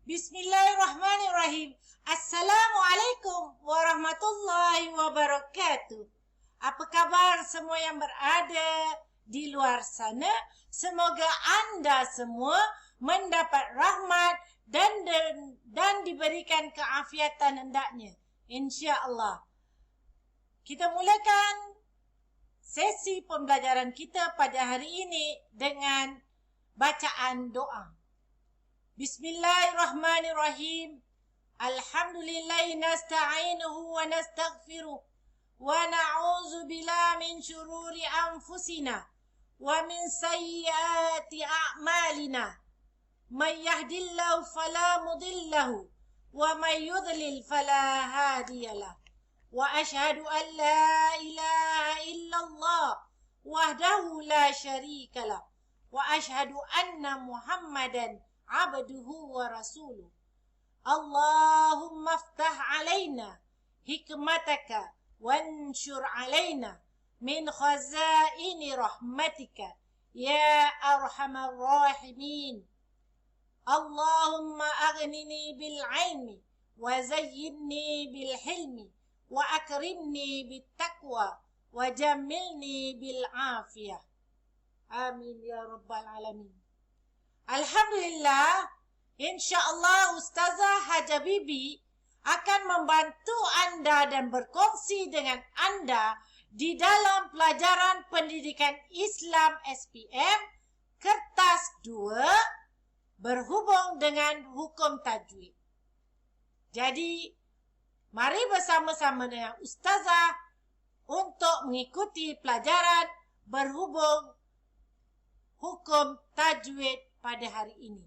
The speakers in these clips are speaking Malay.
Bismillahirrahmanirrahim. Assalamualaikum warahmatullahi wabarakatuh. Apa khabar semua yang berada di luar sana? Semoga anda semua mendapat rahmat dan diberikan keafiatan hendaknya. InsyaAllah. Kita mulakan sesi pembelajaran kita pada hari ini dengan bacaan doa. Bismillahirrahmanirrahim. Alhamdulillahi nasta'inuhu wa nastaghfiruh wa na'udzu billahi min syururi anfusina wa min sayyiati a'malina. May yahdihillahu fala mudhillalahu wa may yudlil fala hadiyalah. Wa asyhadu an la ilaha illallah wahdahu la syarikalah wa asyhadu anna Muhammadan abduhu wa rasuluh. Allahumma aftah alaina hikmataka wanshur alaina min khazaini rahmatika ya arhamar rahimin. Allahumma aghnini bil ilmi wa zayyinni bil hilmi wa akrimni bit taqwa wa jammilni bil afiyah. Amin ya rabbal alamin. Alhamdulillah, insyaAllah Ustazah Haja Bibi akan membantu anda dan berkongsi dengan anda di dalam pelajaran pendidikan Islam SPM kertas 2 berhubung dengan hukum tajwid. Jadi, mari bersama-sama dengan Ustazah untuk mengikuti pelajaran berhubung hukum tajwid pada hari ini.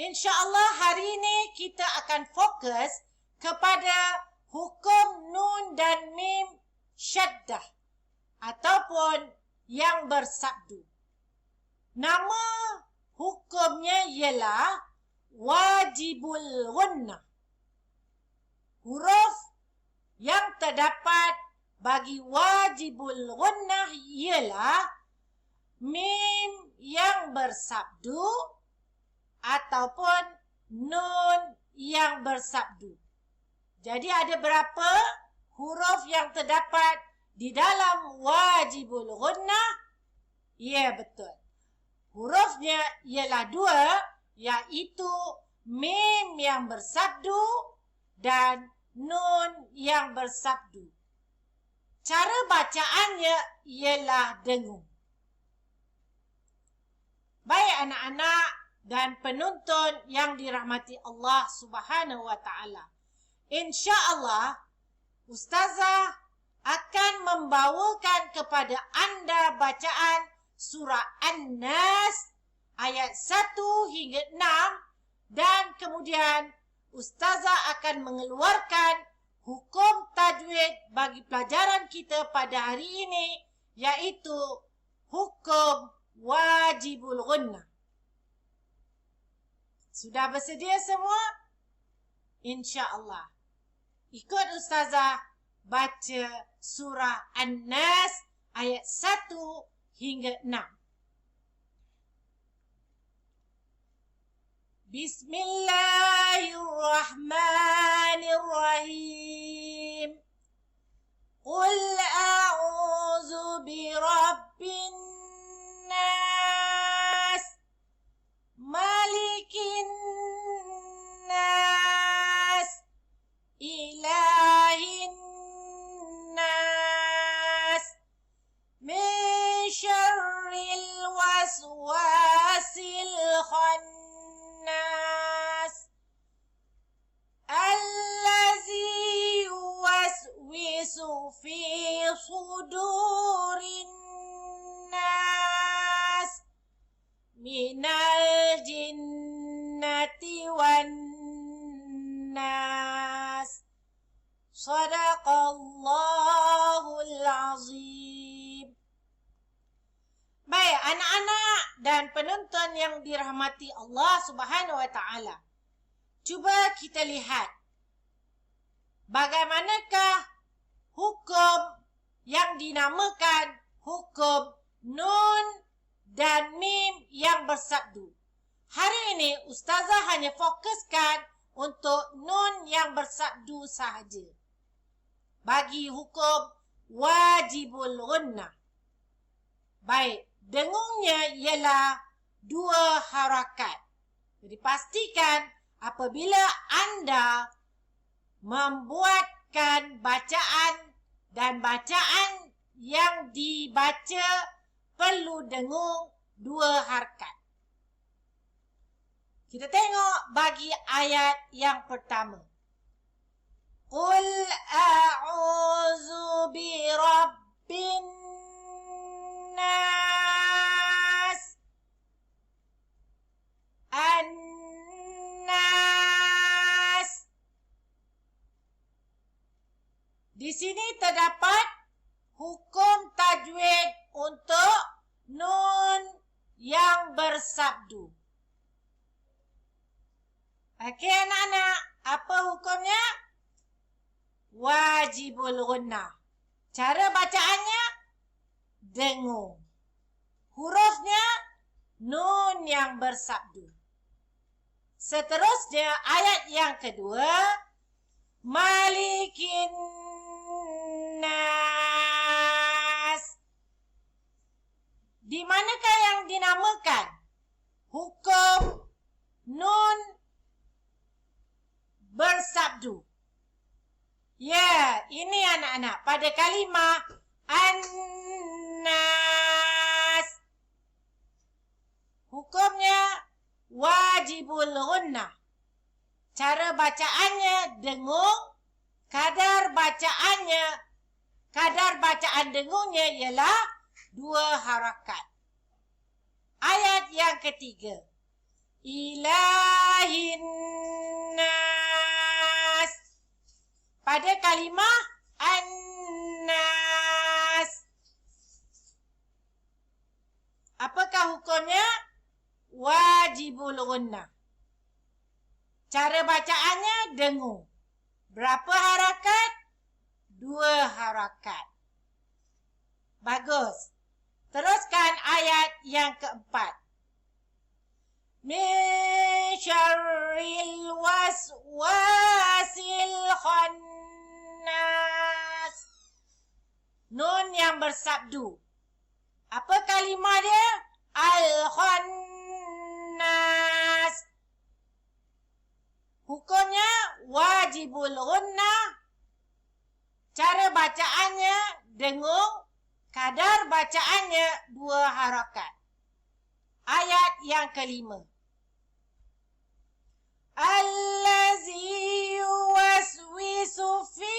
InsyaAllah hari ini kita akan fokus kepada hukum nun dan mim syaddah ataupun yang bersabdu. Nama hukumnya ialah wajibul ghunnah. Huruf yang terdapat bagi wajibul ghunnah ialah mim yang bersabdu ataupun nun yang bersabdu. Jadi ada berapa huruf yang terdapat di dalam wajibul ghunnah? Ya, betul. Hurufnya ialah 2, iaitu mim yang bersabdu dan nun yang bersabdu. Cara bacaannya ialah dengung. Baik anak-anak dan penonton yang dirahmati Allah Subhanahu wa taala. InsyaAllah Ustazah akan membawakan kepada anda bacaan surah An-Nas ayat 1 hingga 6 dan kemudian Ustazah akan mengeluarkan hukum tajwid bagi pelajaran kita pada hari ini, iaitu hukum wajibul ghunnah. Sudah bersedia semua? InsyaAllah. Ikut Ustazah baca surah An-Nas ayat 1 hingga 6. Bismillahirrahmanirrahim. Qul a'udzu birabbin nas, malikin nas, ilahin nas, min syarril waswasil khannas, allazi yuwaswisu fi sudurin nas, minal jinnati wan nas. Sadaqallahul azim. Baik anak-anak dan penonton yang dirahmati Allah Subhanahu wa taala. Cuba kita lihat bagaimanakah hukum yang dinamakan hukum nun dan mim yang bersabdu. Hari ini Ustazah hanya fokuskan untuk nun yang bersabdu sahaja. Bagi hukum wajibul gunnah. Baik, dengungnya ialah 2 harakat. Jadi pastikan apabila anda membuatkan bacaan dan bacaan yang dibaca perlu dengung 2 harakat. Kita tengok bagi ayat yang pertama. Qul a'udzu birabbin nas. An-nas. Di sini terdapat hukum tajwid untuk nun yang bersabdu. Okey anak-anak, apa hukumnya? Wajibul gunnah. Cara bacaannya dengung. Hurufnya nun yang bersabdu. Seterusnya ayat yang kedua, Malikin nas. Di manakah yang dinamakan hukum nun bersabdu? Ya, ini anak-anak pada kalimah an-nas. Hukumnya wajibul gunnah. Cara bacaannya dengung. Kadar bacaan dengungnya ialah 2 harakat. Ayat yang ketiga. Ilahin nas. Pada kalimah an-nas. Apakah hukumnya? Wajibul gunnah. Cara bacaannya dengung. Berapa harakat? 2 harakat. Bagus. Teruskan ayat yang keempat. Min syarril waswasil khannas. Nun yang bersabdu. Apa kalimah dia? Al-khannas. Hukumnya wajibul gunnah. Cara bacaannya dengung. Kadar bacaannya 2 harakat. Ayat yang kelima. Allazi yuwaswisu fi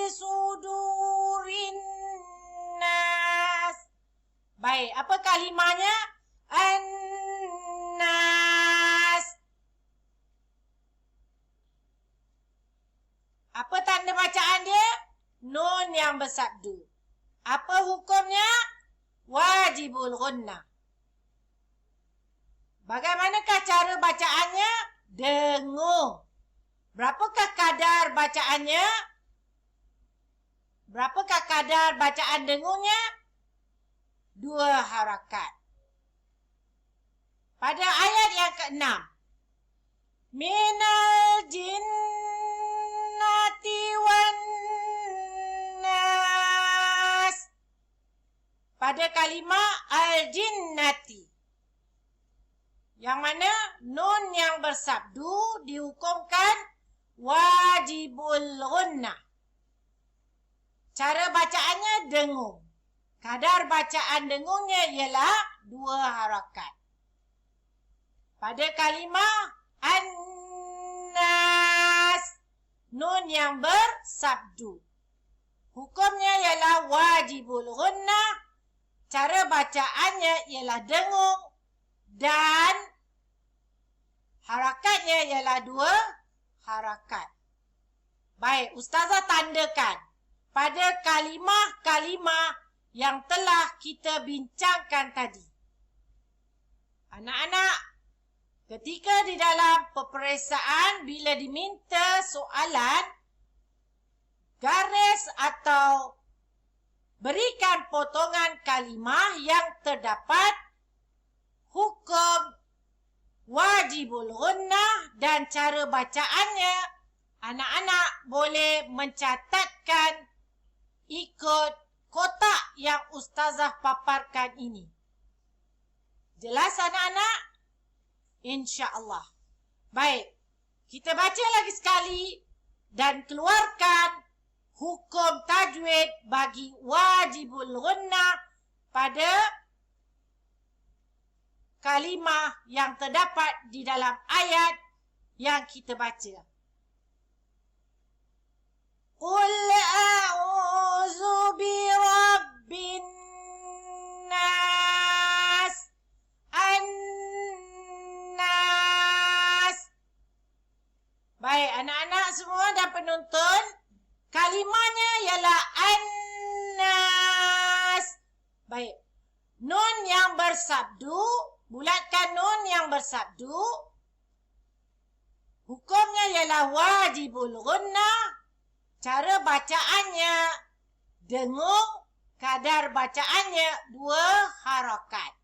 sudurin nas. Baik, apa kalimahnya? An-nas. Apa tanda bacaan dia? Nun yang bersabdu. Apa hukumnya? Wajibul gunnah. Bagaimanakah cara bacaannya? Dengung. Berapakah kadar bacaannya? Berapakah kadar bacaan dengungnya? 2 harakat. Pada ayat yang ke-6. Minal jinnati wan nas. Pada kalimah al-jinnati. Yang mana nun yang bersabdu dihukumkan wajibul gunnah. Cara bacaannya dengung. Kadar bacaan dengungnya ialah 2 harakat. Pada kalimah an-nas, nun yang bersabdu. Hukumnya ialah wajibul gunnah. Cara bacaannya ialah dengung. Dan harakatnya ialah 2 harakat. Baik, Ustazah tandakan pada kalimah-kalimah yang telah kita bincangkan tadi. Anak-anak, ketika di dalam peperiksaan bila diminta soalan, garis atau berikan potongan kalimah yang terdapat hukum wajibul ghunnah dan cara bacaannya, anak-anak boleh mencatatkan ikut kotak yang ustazah paparkan ini. Jelas anak-anak? InsyaAllah. Baik, kita baca lagi sekali dan keluarkan hukum tajwid bagi wajibul ghunnah pada kalimah yang terdapat di dalam ayat yang kita baca. Qul a'udzu birabbin nas an-nas. Baik, anak-anak semua dan penonton, kalimahnya ialah an-nas. Baik, nun yang bersabdu, bulatkan nun yang bersabdu. Hukumnya ialah wajibul ghunnah. Cara bacaannya dengung, kadar bacaannya 2 harakat.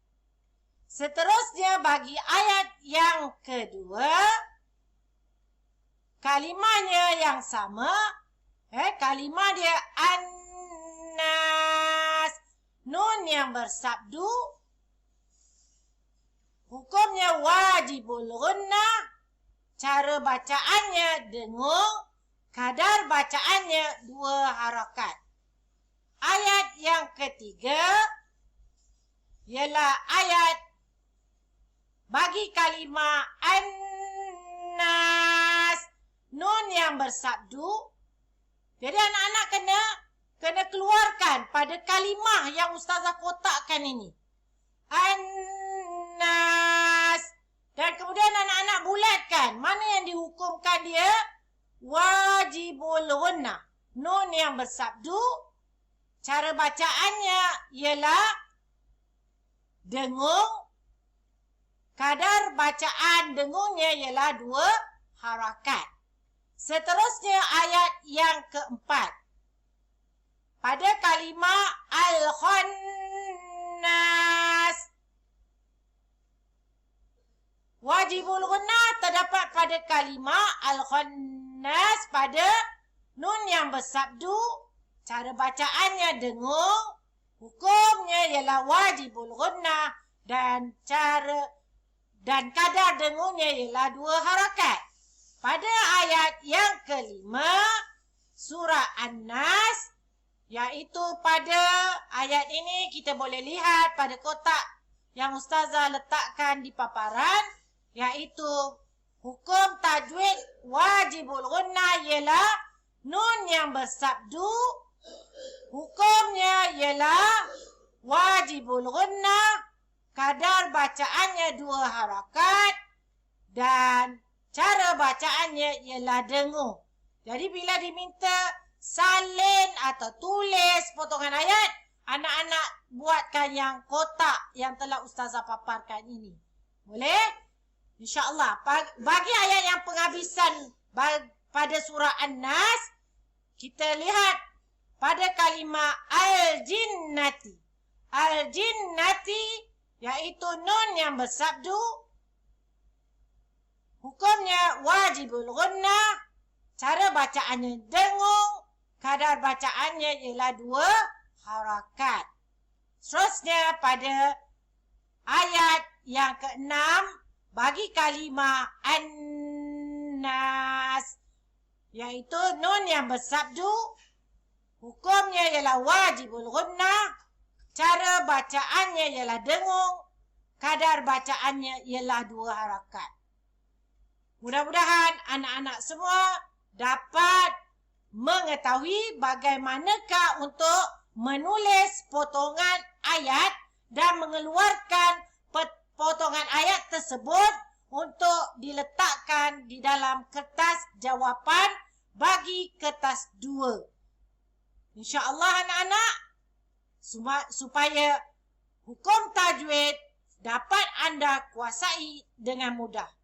Seterusnya bagi ayat yang kedua, kalimahnya yang sama. Kalimah dia an-nas. Nun yang bersabdu. Hukumnya wajibul ghunnah. Cara bacaannya dengung. Kadar bacaannya 2 harakat. Ayat yang ketiga ialah ayat bagi kalimah an-nas. Nun yang bersabdu. Jadi anak-anak kena keluarkan pada kalimah yang ustazah kotakkan ini. An-nas. Dan kemudian anak-anak bulatkan mana yang dihukumkan dia wajibul ghunnah. Nun yang bersabdu. Cara bacaannya ialah dengung. Kadar bacaan dengungnya ialah 2 harakat. Seterusnya ayat yang keempat. Pada kalimah al-khannas. Wajibul ghunnah terdapat pada kalimah al-khannas pada nun yang bersabdu. Cara bacaannya dengung. Hukumnya ialah wajibul ghunnah dan kadar dengungnya ialah 2 harakat. Pada ayat yang kelima surah An-Nas, iaitu pada ayat ini kita boleh lihat pada kotak yang ustazah letakkan di paparan, iaitu hukum tajwid wajibul ghunnah ialah nun yang bersabdu. Hukumnya ialah wajibul ghunnah. Kadar bacaannya 2 harakat dan cara bacaannya ialah dengung. Jadi bila diminta salin atau tulis potongan ayat, anak-anak buatkan yang kotak yang telah ustazah paparkan ini. Boleh? InsyaAllah. Bagi ayat yang penghabisan pada surah An-Nas, kita lihat pada kalimah al-jinnati. Al-jinnati iaitu nun yang bersabdu. Hukumnya wajibul ghunnah. Cara bacaannya dengung. Kadar bacaannya ialah 2 harakat. Seterusnya pada ayat yang ke-6 bagi kalimah an-nas, iaitu nun yang bersabdu. Hukumnya ialah wajibul ghunnah. Cara bacaannya ialah dengung. Kadar bacaannya ialah 2 harakat. Mudah-mudahan anak-anak semua dapat mengetahui bagaimanakah untuk menulis potongan ayat dan mengeluarkan potongan ayat tersebut untuk diletakkan di dalam kertas jawapan bagi kertas 2. InsyaAllah anak-anak, supaya hukum tajwid dapat anda kuasai dengan mudah.